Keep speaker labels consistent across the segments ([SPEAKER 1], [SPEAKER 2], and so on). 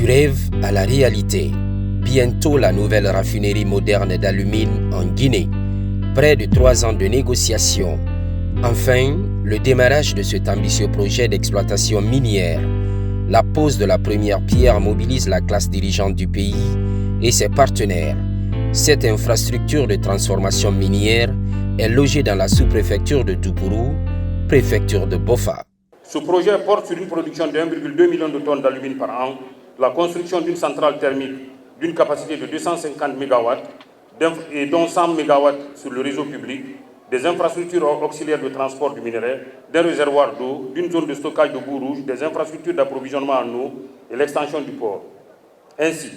[SPEAKER 1] Du rêve à la réalité. Bientôt la nouvelle raffinerie moderne d'Alumine en Guinée. Près de 3 ans de négociations. Enfin, le démarrage de cet ambitieux projet d'exploitation minière. La pose de la première pierre mobilise la classe dirigeante du pays et ses partenaires. Cette infrastructure de transformation minière est logée dans la sous-préfecture de Doupourou, préfecture de Bofa.
[SPEAKER 2] Ce projet porte sur une production de 1,2 million de tonnes d'alumine par an, la construction d'une centrale thermique d'une capacité de 250 MW et dont 100 MW sur le réseau public, des infrastructures auxiliaires de transport du minerai, d'un réservoir d'eau, d'une zone de stockage de boue rouge, des infrastructures d'approvisionnement en eau et l'extension du port. Ainsi,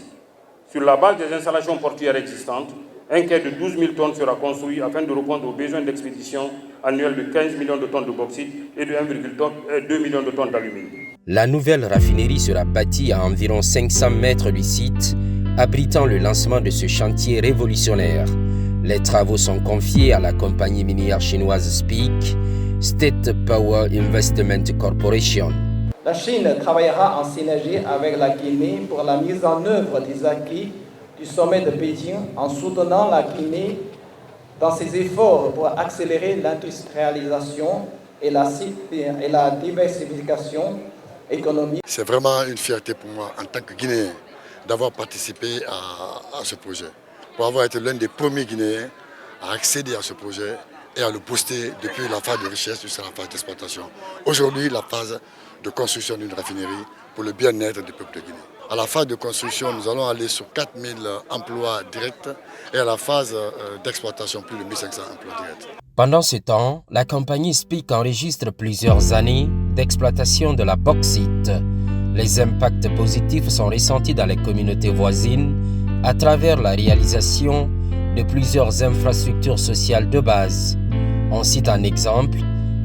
[SPEAKER 2] sur la base des installations portuaires existantes, un quai de 12 000 tonnes sera construit afin de répondre aux besoins d'expédition annuels de 15 millions de tonnes de bauxite et de 1,2 million de tonnes d'alumine.
[SPEAKER 1] La nouvelle raffinerie sera bâtie à environ 500 mètres du site, abritant le lancement de ce chantier révolutionnaire. Les travaux sont confiés à la compagnie minière chinoise SPIC, State Power Investment Corporation.
[SPEAKER 3] La Chine travaillera en synergie avec la Guinée pour la mise en œuvre des acquis du sommet de Pékin en soutenant la Guinée dans ses efforts pour accélérer l'industrialisation et la diversification économique.
[SPEAKER 4] C'est vraiment une fierté pour moi en tant que Guinéen d'avoir participé à ce projet, pour avoir été l'un des premiers Guinéens à accéder à ce projet et à le booster depuis la phase de recherche jusqu'à la phase d'exploitation. Aujourd'hui, la phase de construction d'une raffinerie pour le bien-être du peuple de Guinée. À la phase de construction, nous allons aller sur 4000 emplois directs et à la phase d'exploitation, plus de 1500 emplois directs.
[SPEAKER 1] Pendant ce temps, la compagnie SPIC enregistre plusieurs années d'exploitation de la bauxite. Les impacts positifs sont ressentis dans les communautés voisines à travers la réalisation de plusieurs infrastructures sociales de base. On cite un exemple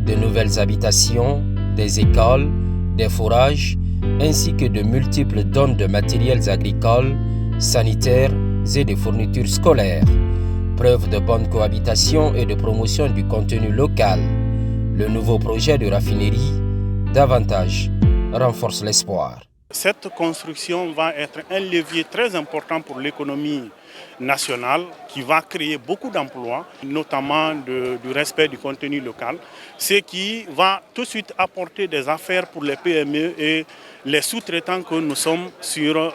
[SPEAKER 1] de nouvelles habitations, des écoles, des forages, ainsi que de multiples dons de matériels agricoles, sanitaires et de fournitures scolaires. Preuve de bonne cohabitation et de promotion du contenu local. Le nouveau projet de raffinerie, davantage, renforce l'espoir.
[SPEAKER 5] Cette construction va être un levier très important pour l'économie nationale qui va créer beaucoup d'emplois, notamment du respect du contenu local, ce qui va tout de suite apporter des affaires pour les PME et les sous-traitants que nous sommes sur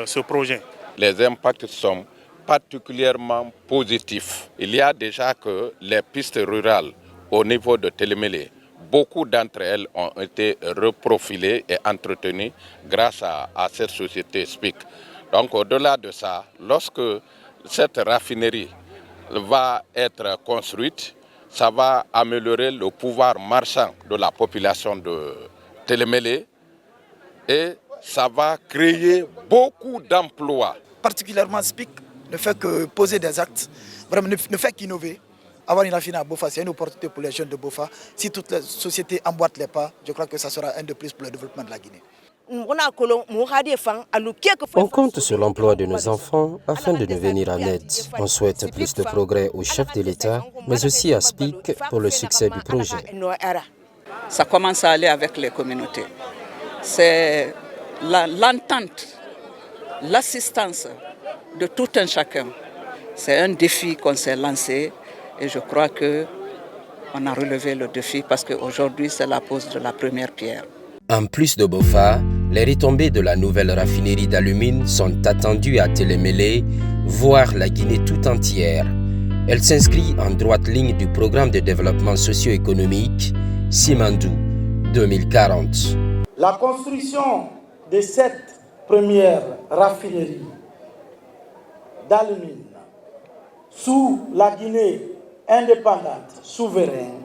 [SPEAKER 5] ce projet.
[SPEAKER 6] Les impacts sont particulièrement positifs. Il y a déjà que les pistes rurales au niveau de Télémélé, beaucoup d'entre elles ont été reprofilées et entretenues grâce à cette société SPIC. Donc au-delà de ça, lorsque cette raffinerie va être construite, ça va améliorer le pouvoir marchand de la population de Télémélé et ça va créer beaucoup d'emplois.
[SPEAKER 7] Particulièrement SPIC ne fait que poser des actes, vraiment ne fait qu'innover. Avoir une raffinerie à Bofa, c'est une opportunité pour les jeunes de Bofa. Si toutes les sociétés emboîtent les pas, je crois que ça sera un de plus pour le développement de la Guinée.
[SPEAKER 1] On compte sur l'emploi de nos enfants afin de nous venir en aide. On souhaite plus de progrès au chef de l'État, mais aussi à SPIC pour le succès du projet.
[SPEAKER 8] Ça commence à aller avec les communautés. C'est l'entente, l'assistance de tout un chacun. C'est un défi qu'on s'est lancé et je crois qu'on a relevé le défi parce qu'aujourd'hui c'est la pose de la première pierre.
[SPEAKER 1] En plus de Bofa, les retombées de la nouvelle raffinerie d'alumine sont attendues à Télémélé, voire la Guinée tout entière. Elle s'inscrit en droite ligne du programme de développement socio-économique Simandou 2040.
[SPEAKER 9] La construction de cette première raffinerie d'alumine sous la Guinée indépendante, souveraine,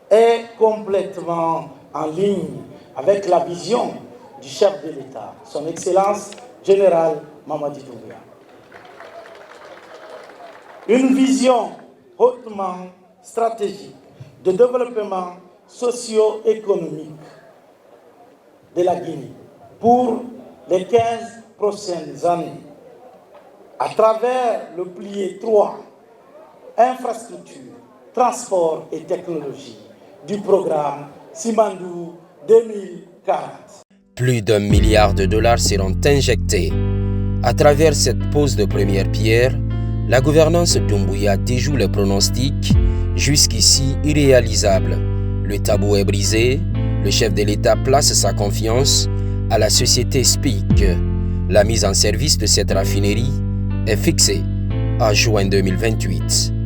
[SPEAKER 9] est complètement en ligne avec la vision du chef de l'État, son Excellence générale Mamadi Doumbouya. Une vision hautement stratégique de développement socio-économique de la Guinée pour les 15 prochaines années, à travers le pilier 3, infrastructure, transport et technologie du programme Simandou 2040.
[SPEAKER 1] Plus d'1 milliard de dollars seront injectés. À travers cette pose de première pierre, la gouvernance Doumbouya déjoue les pronostics jusqu'ici irréalisables. Le tabou est brisé, le chef de l'État place sa confiance à la société SPIC. La mise en service de cette raffinerie est fixée à juin 2028.